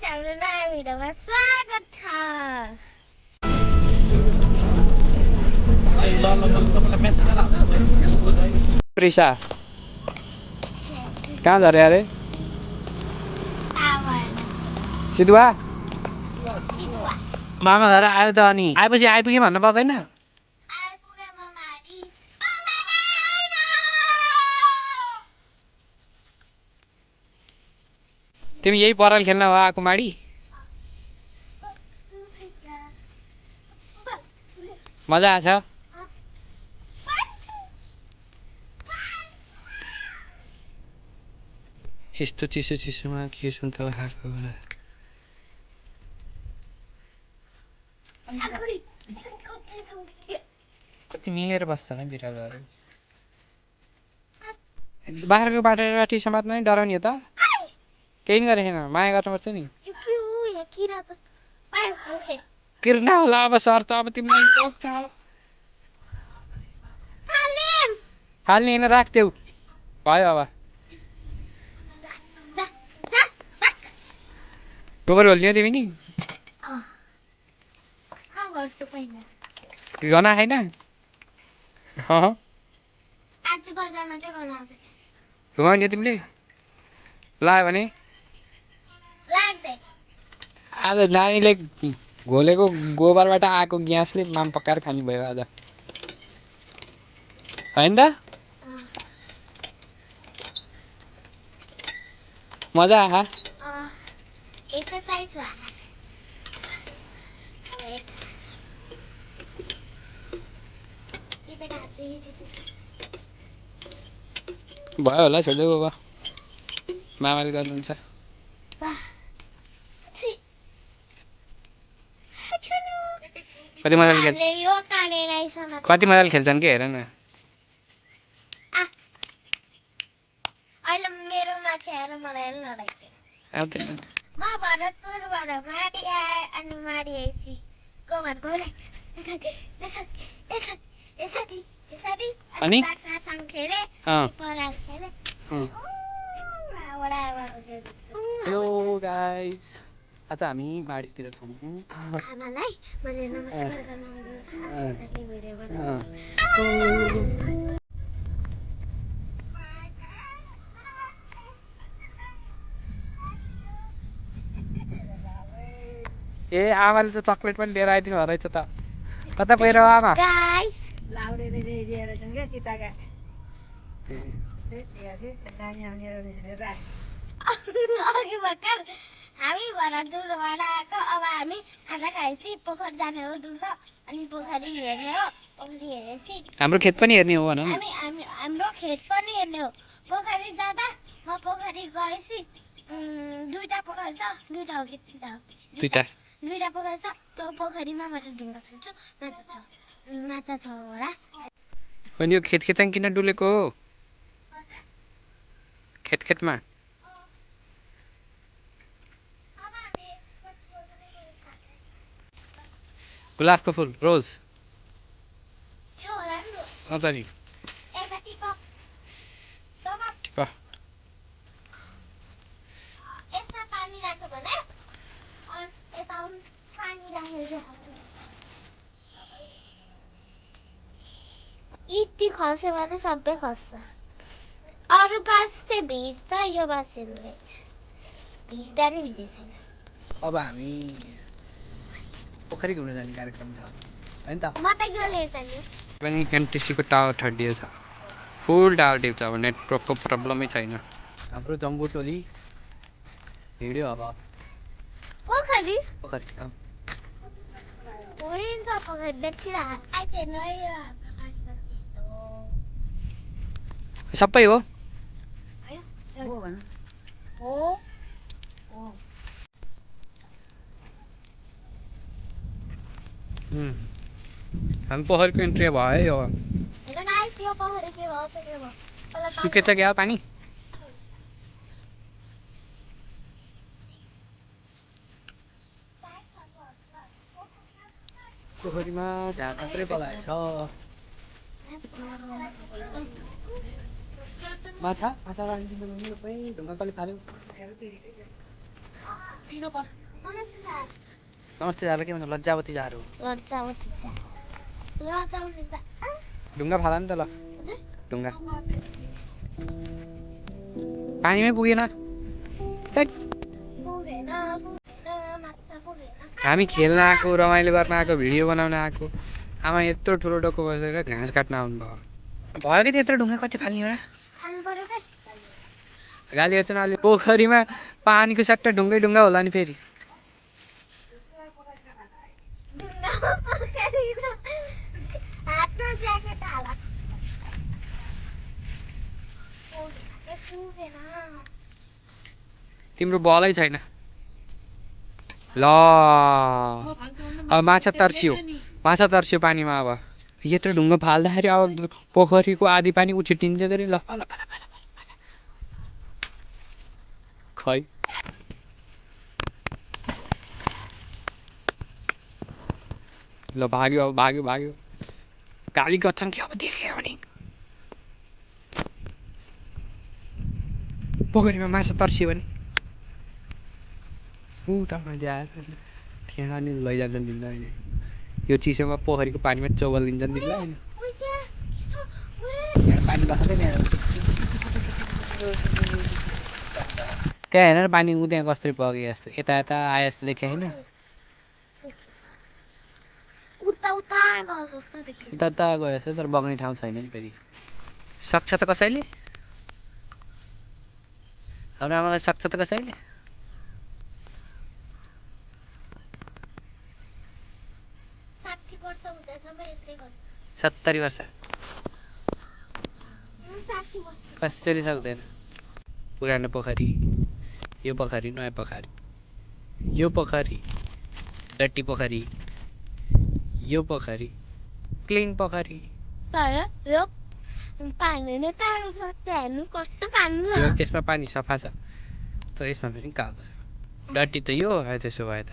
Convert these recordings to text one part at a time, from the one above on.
हाम्रो नयाँ भिडियोमा स्वागत छ। प्रिसा कहाँ जा रहे अरे? सिधुवा मामा घर आयो त अनि आएपछि आइपुग्यो भन्नु पर्दैन? तिमी यही पराल खेल्न हो आएको माडी? मजा आछ? यस्तो चिसो चिसोमा के सुन्तला खाएको होला। कति मिलेर बस्छ होला बिरालोहरू। बाख्राको बाटो समात्न नै डराउने हो त? केही गरेको छैन, माया गर्नुपर्छ नि। किर्ना होला अब सर त अब तिमीलाई टोक्छ। फाल्ने होइन राख्थ्यौ भयो अब। गोबर होल्ने तिमी नि गना छैन? घुमाउने तिमीले लाग्यो भने? आज नानीले घोलेको गोबरबाट आएको ग्यासले माम पकाएर खाने भयो आज, होइन त? मजा आहा? भयो होला छोडिदेऊ अब, मामाले गर्नुहुन्छ। कति मजाले खेल्छन् कि हेर न। हेलो गाइस, आज हामी बाडीतिर छौँ। आमालाई मैले नमस्कार गर्न ए आमाले त चक्लेट पनि लिएर आइदिनु भएको रहेछ त। कता गएर आमा? हामी भरतपुरबाट आएको, अब हामी खाजा खाएपछि पोखरी जाने हो डुल्न, अनि पोखरी हेर्ने हो। पोखरी हेरेपछि हाम्रो खेत पनि हेर्ने हो भन न। हाम्रो खेत पनि हेर्ने हो। पोखरी जाँदा म पोखरी गएपछि दुईटा पोखरी छ, दुईटा हो कि तिनटा हो? दुईटा पोखरी छ। त्यो पोखरीमा मैले ढुङ्गा खेल्छु, माछा छ होला। अनि यो खेतमा किन डुलेको हो? खेतमा गुलाबको फुल, रोज नि यति खस्यो भने सबै खस्छ। अरू बास चाहिँ भिज्छ, यो बास चाहिँ भिज्दा नि भिजेको छैन। अब हामी पोखरी घुम्न जाने कार्यक्रम छ, होइन त? म त यो लिएर जाने पनि एनटिसीको टावर ठडियो छ, फुल टावर टिप्छ अब, नेटवर्कको प्रब्लमै छैन। हाम्रो जम्बु टोली हिँड्यो अब पोखरी पोखरी। होइन पोखरी देखिरहेको सबै हो। हामी पोखरीको इन्ट्री भयो है। सुकेछ क्या पानी? पोखरीमा झार मात्रै पलाएको छ। माछा राखिदिनु ढुङ्गा कसले फाल्यो? नमस्ते झालं के भन्छ लज्जावती झारो ढुङ्गा फाला नि त ल ढुङ्गा पानीमै पुगेन हैट। हामी खेल्न आएको रमाइलो गर्न आएको भिडियो बनाउन आएको आमा यत्रो ठुलो डोको बसेर घाँस काट्न आउनुभयो भयो कि त्यत्रो ढुङ्गा कति फाल्ने हो र गाली गर्छ न अलि पोखरीमा पानीको सट्टा ढुङ्गा होला नि फेरि तिम्रो बलै छैन ल अब माछा तर्सियो पानीमा अब यत्रो ढुङ्गा फाल्दाखेरि अब पोखरीको आधी पानी उछिटिन्छ गरी ल खै ल भाग्यो अब भाग्यो गाली गर्छन् कि अब देख्यो भने पोखरीमा माछा तर्सियो भने त्यहाँ अनि लैजान्छन् तिमीलाई अहिले यो चिसोमा पोखरीको पानीमा चौबल दिन्छन् तिमीलाई होइन पानी त्यहाँ हेरेर पानी ऊ त्यहाँ कस्तरी बगे जस्तो यता आए जस्तो देखेँ होइन उता गयो जस्तो तर बग्ने ठाउँ छैन नि फेरि सक्छ त कसैले हाम्रो आमालाई सक्छ त कसैले 70 वर्ष कसरी सक्दैन पुरानो पोखरी यो पोखरी नयाँ पोखरी यो पोखरी डट्टी पोखरी यो पोखरी क्लिन पोखरी त्यसमा पानी सफा छ तर यसमा पनि कालो डट्टी त यो त्यसो भए त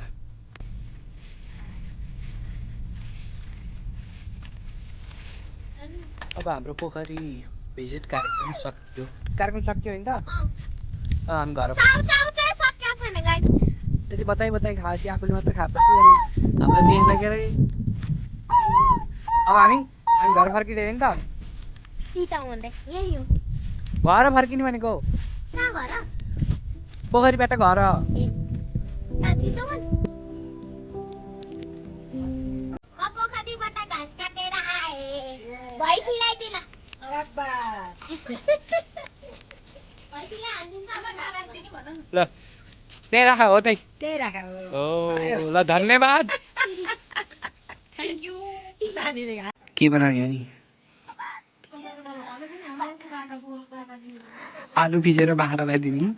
अब हाम्रो पोखरी भिजिट कार्यक्रम सक्यो होइन त हामी घर त्यति बताइ खाएपछि आफूले मात्र खाएपछि हामीलाई देख लगेर अब हामी घर फर्किँदै नि त घर फर्किने भनेको पोखरीबाट घर ल त्यही राख हो त्यही राख हो ल धन्यवाद के बनायो नि आलु पिसेर बाख्रालाई दिने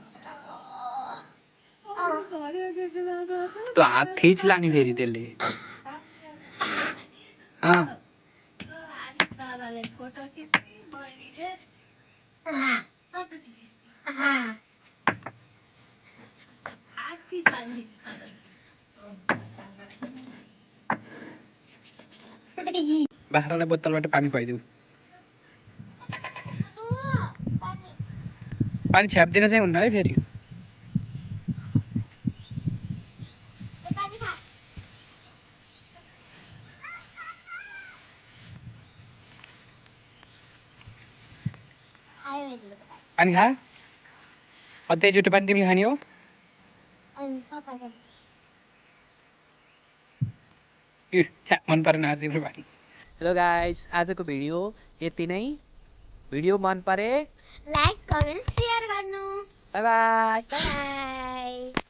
त्यो हात थिच लाने फेरि त्यसले बाख्रालाई बोतलबाट पानी खुवाइदेऊ पानी छ्याप्दिन चाहिँ हुन्न है फेरि पानी खा अझै जुठो पानी तिमीले खाने हो मन परेन तिम्रो पानी हेलो गाइस आजको भिडियो यति नै भिडियो मन परे लाइक कमेन्ट शेयर गर्नु बाई बाई बाई